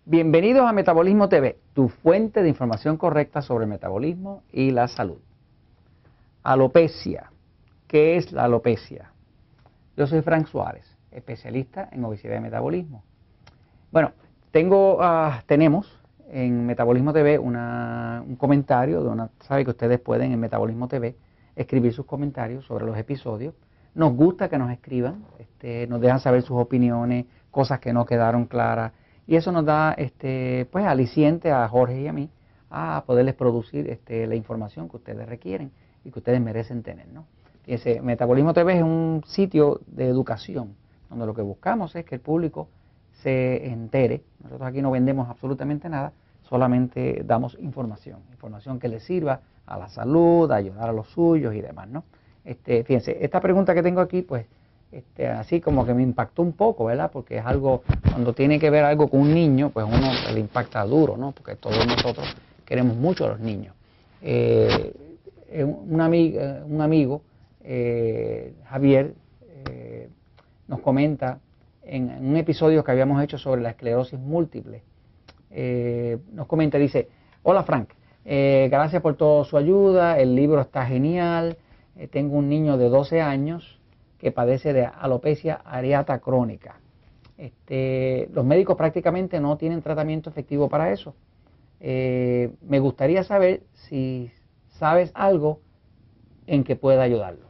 Bienvenidos a Metabolismo TV, tu fuente de información correcta sobre el metabolismo y la salud. Alopecia. ¿Qué es la alopecia? Yo soy Frank Suárez, especialista en obesidad y metabolismo. Bueno, tenemos en Metabolismo TV un comentario, sabe que ustedes pueden en Metabolismo TV escribir sus comentarios sobre los episodios. Nos gusta que nos escriban, nos dejan saber sus opiniones, cosas que no quedaron claras. Y eso nos da pues aliciente a Jorge y a mí a poderles producir la información que ustedes requieren y que ustedes merecen tener, ¿no? Fíjense, Metabolismo TV es un sitio de educación donde lo que buscamos es que el público se entere. Nosotros aquí no vendemos absolutamente nada, solamente damos información que les sirva a la salud, a ayudar a los suyos y demás, ¿no? Fíjense, esta pregunta que tengo aquí, pues así como que me impactó un poco, ¿verdad? Porque es algo, cuando tiene que ver algo con un niño, pues uno le impacta duro, ¿no? Porque todos nosotros queremos mucho a los niños. Un amigo, Javier, nos comenta en un episodio que habíamos hecho sobre la esclerosis múltiple. Nos comenta, dice: hola Frank, gracias por toda su ayuda, el libro está genial, tengo un niño de 12 años que padece de alopecia areata crónica. Los médicos prácticamente no tienen tratamiento efectivo para eso. Me gustaría saber si sabes algo en que pueda ayudarlo.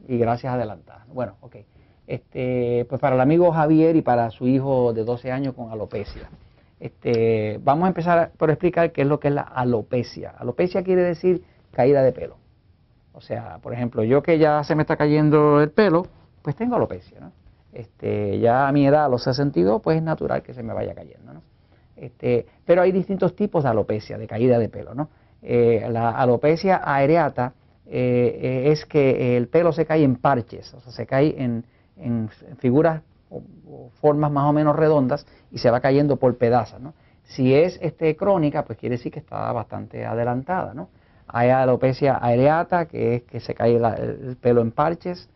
Y gracias adelantadas. Bueno, ok. Pues para el amigo Javier y para su hijo de 12 años con alopecia. Vamos a empezar por explicar qué es lo que es la alopecia. Alopecia quiere decir caída de pelo. O sea, por ejemplo, yo que ya se me está cayendo el pelo, pues tengo alopecia, ¿no? Ya a mi edad, a los 62, pues es natural que se me vaya cayendo, ¿no? Pero hay distintos tipos de alopecia, de caída de pelo, ¿no? La alopecia areata es que el pelo se cae en parches, o sea, se cae en figuras o formas más o menos redondas y se va cayendo por pedazos, ¿no? Si es crónica, pues quiere decir que está bastante adelantada, ¿no? Hay alopecia areata, que es que se cae el pelo en parches.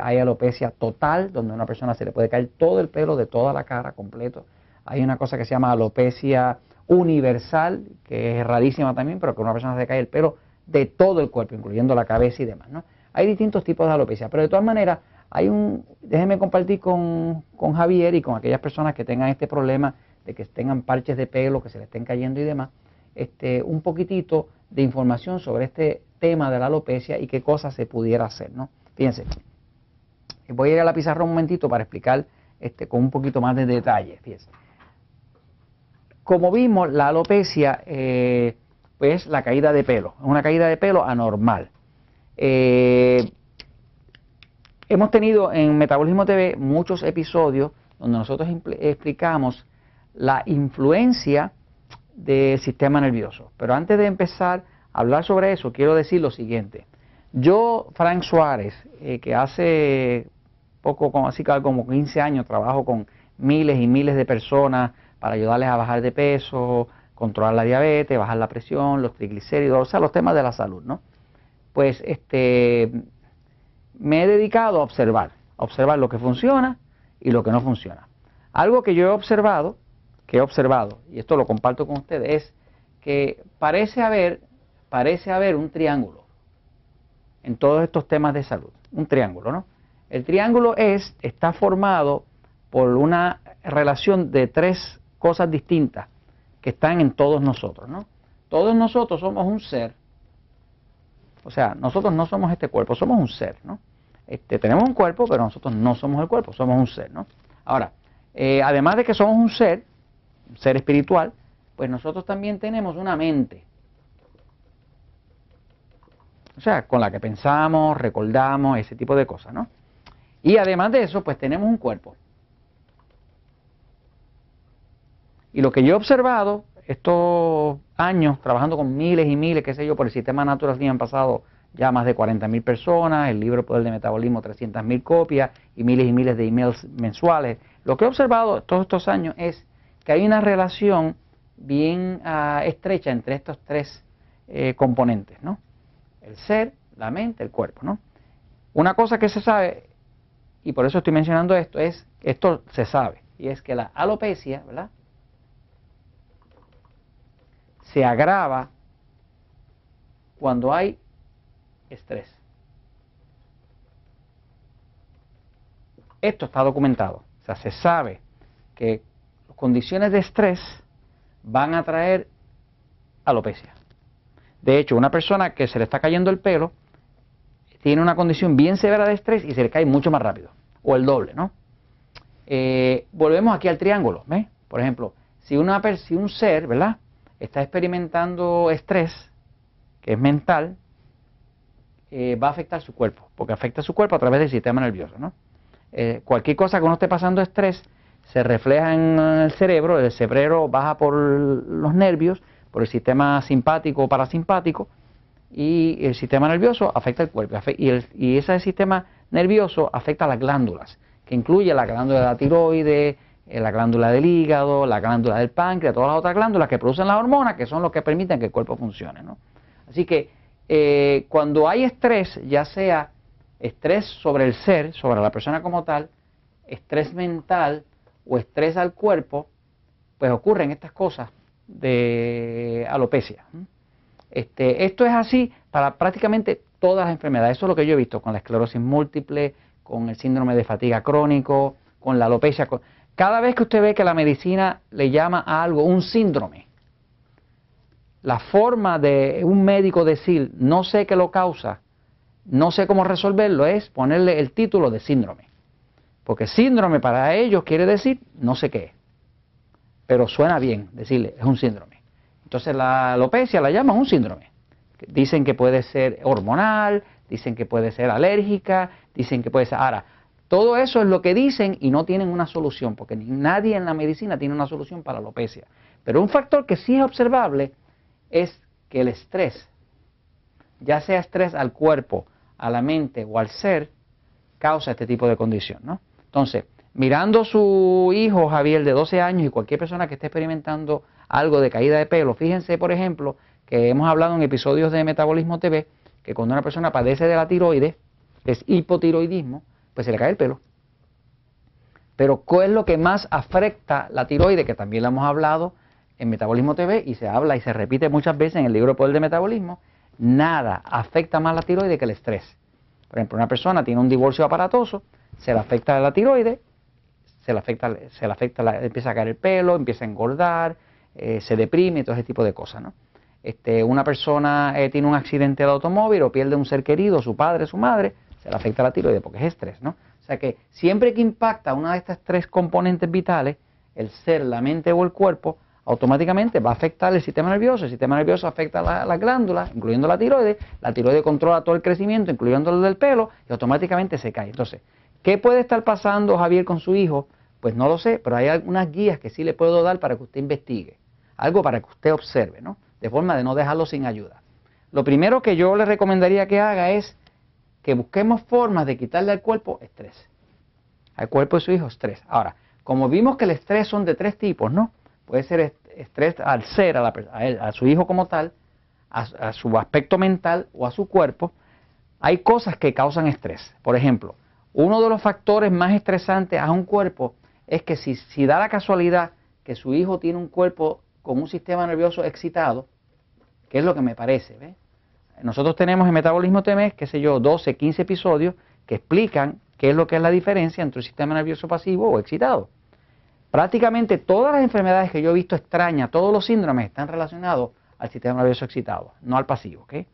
Hay alopecia total, donde a una persona se le puede caer todo el pelo de toda la cara completo. Hay una cosa que se llama alopecia universal, que es rarísima también, pero que a una persona se le cae el pelo de todo el cuerpo, incluyendo la cabeza y demás, ¿no? Hay distintos tipos de alopecia, pero de todas maneras, déjenme compartir con Javier y con aquellas personas que tengan este problema de que tengan parches de pelo, que se le estén cayendo y demás, un poquitito de información sobre este tema de la alopecia y qué cosas se pudiera hacer, ¿no? Fíjense, voy a ir a la pizarra un momentito para explicar con un poquito más de detalle. Fíjense. Como vimos, la alopecia pues la caída de pelo, es una caída de pelo anormal. Hemos tenido en Metabolismo TV muchos episodios donde nosotros explicamos la influencia del sistema nervioso. Pero antes de empezar a hablar sobre eso, quiero decir lo siguiente. Yo, Frank Suárez, que hace poco, como 15 años, trabajo con miles y miles de personas para ayudarles a bajar de peso, controlar la diabetes, bajar la presión, los triglicéridos, o sea, los temas de la salud, ¿no? Pues me he dedicado a observar lo que funciona y lo que no funciona. Algo que yo he observado, y esto lo comparto con ustedes, es que parece haber un triángulo en todos estos temas de salud, un triángulo, ¿no? El triángulo está formado por una relación de tres cosas distintas que están en todos nosotros, ¿no? Todos nosotros somos un ser, o sea, nosotros no somos este cuerpo, somos un ser, ¿no? Tenemos un cuerpo, pero nosotros no somos el cuerpo, somos un ser, ¿no? Ahora, además de que somos un ser espiritual, pues nosotros también tenemos una mente. O sea, con la que pensamos, recordamos, ese tipo de cosas, ¿no? Y además de eso, pues tenemos un cuerpo. Y lo que yo he observado estos años trabajando con miles y miles, qué sé yo, por el sistema Natural han pasado ya más de 40.000 personas, el libro Poder de Metabolismo 300.000 copias y miles de emails mensuales. Lo que he observado todos estos años es que hay una relación bien estrecha entre estos tres componentes, ¿no? El ser, la mente, el cuerpo, ¿no? Una cosa que se sabe, y por eso estoy mencionando esto, es que esto se sabe, y es que la alopecia, ¿verdad?, se agrava cuando hay estrés. Esto está documentado. O sea, se sabe que condiciones de estrés van a traer alopecia. De hecho, una persona que se le está cayendo el pelo tiene una condición bien severa de estrés y se le cae mucho más rápido, o el doble, ¿no? Volvemos aquí al triángulo, ¿ves? Por ejemplo, si un ser, ¿verdad?, está experimentando estrés, que es mental, va a afectar su cuerpo, porque afecta su cuerpo a través del sistema nervioso, ¿no? Cualquier cosa que uno esté pasando estrés se refleja en el cerebro baja por los nervios, por el sistema simpático o parasimpático, y el sistema nervioso afecta el cuerpo, y ese sistema nervioso afecta a las glándulas, que incluye la glándula de la tiroides, la glándula del hígado, la glándula del páncreas, todas las otras glándulas que producen las hormonas, que son los que permiten que el cuerpo funcione, ¿no? Así que cuando hay estrés, ya sea estrés sobre el ser, sobre la persona como tal, estrés mental o estrés al cuerpo, pues ocurren estas cosas de alopecia. Esto es así para prácticamente todas las enfermedades. Eso es lo que yo he visto con la esclerosis múltiple, con el síndrome de fatiga crónico, con la alopecia. Cada vez que usted ve que la medicina le llama a algo un síndrome, la forma de un médico decir no sé qué lo causa, no sé cómo resolverlo, es ponerle el título de síndrome. Porque síndrome para ellos quiere decir no sé qué, pero suena bien decirle es un síndrome. Entonces la alopecia la llaman un síndrome. Dicen que puede ser hormonal, dicen que puede ser alérgica, dicen que puede ser... Ahora, todo eso es lo que dicen y no tienen una solución, porque nadie en la medicina tiene una solución para la alopecia. Pero un factor que sí es observable es que el estrés, ya sea estrés al cuerpo, a la mente o al ser, causa este tipo de condición, ¿no? Entonces, mirando su hijo Javier de 12 años y cualquier persona que esté experimentando algo de caída de pelo, fíjense, por ejemplo, que hemos hablado en episodios de Metabolismo TV, que cuando una persona padece de la tiroides, es hipotiroidismo, pues se le cae el pelo. Pero ¿qué es lo que más afecta la tiroides? Que también lo hemos hablado en Metabolismo TV y se habla y se repite muchas veces en el libro Poder de Metabolismo. Nada afecta más la tiroides que el estrés. Por ejemplo, una persona tiene un divorcio aparatoso, se le afecta la tiroides, empieza a caer el pelo, empieza a engordar, se deprime y todo ese tipo de cosas, ¿no? Una persona tiene un accidente de automóvil o pierde un ser querido, su padre, su madre, se le afecta la tiroides porque es estrés, ¿no? O sea que siempre que impacta una de estas tres componentes vitales, el ser, la mente o el cuerpo, automáticamente va a afectar el sistema nervioso afecta las glándulas, incluyendo la tiroides controla todo el crecimiento, incluyendo el del pelo, y automáticamente se cae. Entonces, ¿qué puede estar pasando Javier con su hijo? Pues no lo sé, pero hay algunas guías que sí le puedo dar para que usted investigue, algo para que usted observe, ¿no? De forma de no dejarlo sin ayuda. Lo primero que yo le recomendaría que haga es que busquemos formas de quitarle al cuerpo estrés. Al cuerpo de su hijo, estrés. Ahora, como vimos que el estrés son de tres tipos, ¿no? Puede ser estrés al ser, a su hijo como tal, a su aspecto mental o a su cuerpo. Hay cosas que causan estrés. Por ejemplo, uno de los factores más estresantes a un cuerpo es que si da la casualidad que su hijo tiene un cuerpo con un sistema nervioso excitado, que es lo que me parece, ¿ves? Nosotros tenemos en Metabolismo TV, qué sé yo, 12, 15 episodios que explican qué es lo que es la diferencia entre un sistema nervioso pasivo o excitado. Prácticamente todas las enfermedades que yo he visto extrañas, todos los síndromes están relacionados al sistema nervioso excitado, no al pasivo, ¿ok? El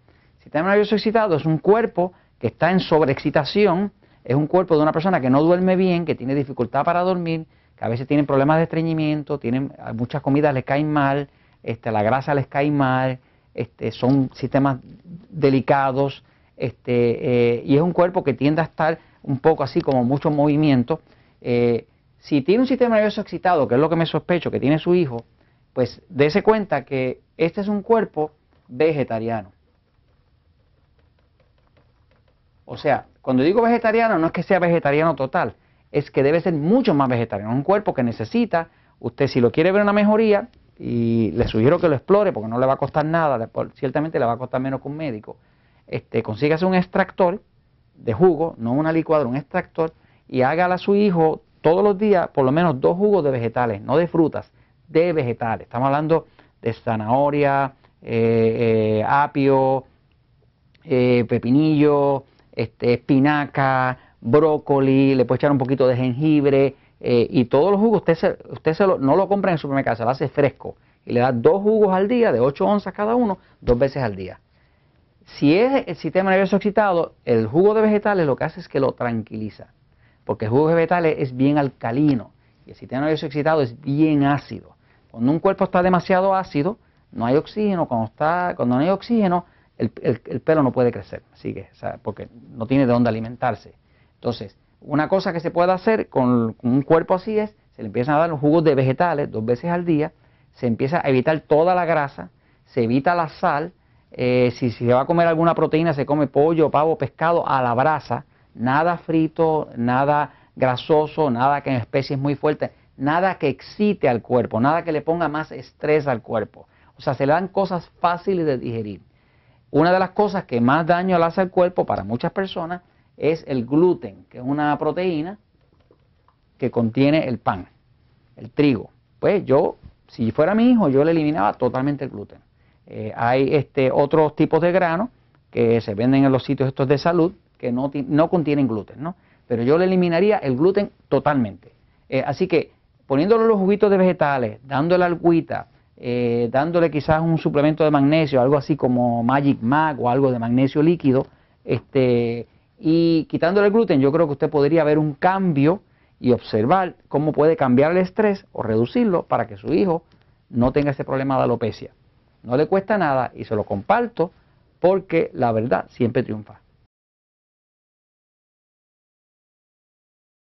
sistema nervioso excitado es un cuerpo que está en sobreexcitación, es un cuerpo de una persona que no duerme bien, que tiene dificultad para dormir, que a veces tienen problemas de estreñimiento, muchas comidas les caen mal, la grasa les cae mal, son sistemas delicados, y es un cuerpo que tiende a estar un poco así como mucho movimiento. Si tiene un sistema nervioso excitado, que es lo que me sospecho que tiene su hijo, pues dése cuenta que este es un cuerpo vegetariano. O sea, cuando digo vegetariano no es que sea vegetariano total, es que debe ser mucho más vegetariano. Un cuerpo que necesita, usted si lo quiere ver una mejoría, y le sugiero que lo explore porque no le va a costar nada, ciertamente le va a costar menos que un médico, consígase un extractor de jugo, no una licuadora, un extractor, y hágale a su hijo todos los días por lo menos 2 jugos de vegetales, no de frutas, de vegetales. Estamos hablando de zanahoria, apio, pepinillo, espinaca, brócoli, le puede echar un poquito de jengibre y todos los jugos no lo compra en el supermercado, se lo hace fresco y le da 2 jugos al día de 8 onzas cada uno, 2 veces al día. Si es el sistema nervioso excitado, el jugo de vegetales lo que hace es que lo tranquiliza, porque el jugo de vegetales es bien alcalino y el sistema nervioso excitado es bien ácido. Cuando un cuerpo está demasiado ácido, no hay oxígeno, cuando no hay oxígeno, el pelo no puede crecer, así que, o sea, porque no tiene de dónde alimentarse. Entonces, una cosa que se puede hacer con un cuerpo así es, se le empiezan a dar los jugos de vegetales 2 veces al día, se empieza a evitar toda la grasa, se evita la sal, si se va a comer alguna proteína, se come pollo, pavo, pescado a la brasa, nada frito, nada grasoso, nada que en especies muy fuertes, nada que excite al cuerpo, nada que le ponga más estrés al cuerpo. O sea, se le dan cosas fáciles de digerir. Una de las cosas que más daño le hace al cuerpo para muchas personas es el gluten, que es una proteína que contiene el pan, el trigo. Pues yo, si fuera mi hijo, yo le eliminaba totalmente el gluten. Hay otros tipos de granos que se venden en los sitios estos de salud que no contienen gluten, ¿no? Pero yo le eliminaría el gluten totalmente. Así que poniéndole los juguitos de vegetales, dándole agüita, dándole quizás un suplemento de magnesio, algo así como Magic Mag o algo de magnesio líquido, y quitándole el gluten, yo creo que usted podría ver un cambio y observar cómo puede cambiar el estrés o reducirlo para que su hijo no tenga ese problema de alopecia. No le cuesta nada y se lo comparto porque la verdad siempre triunfa.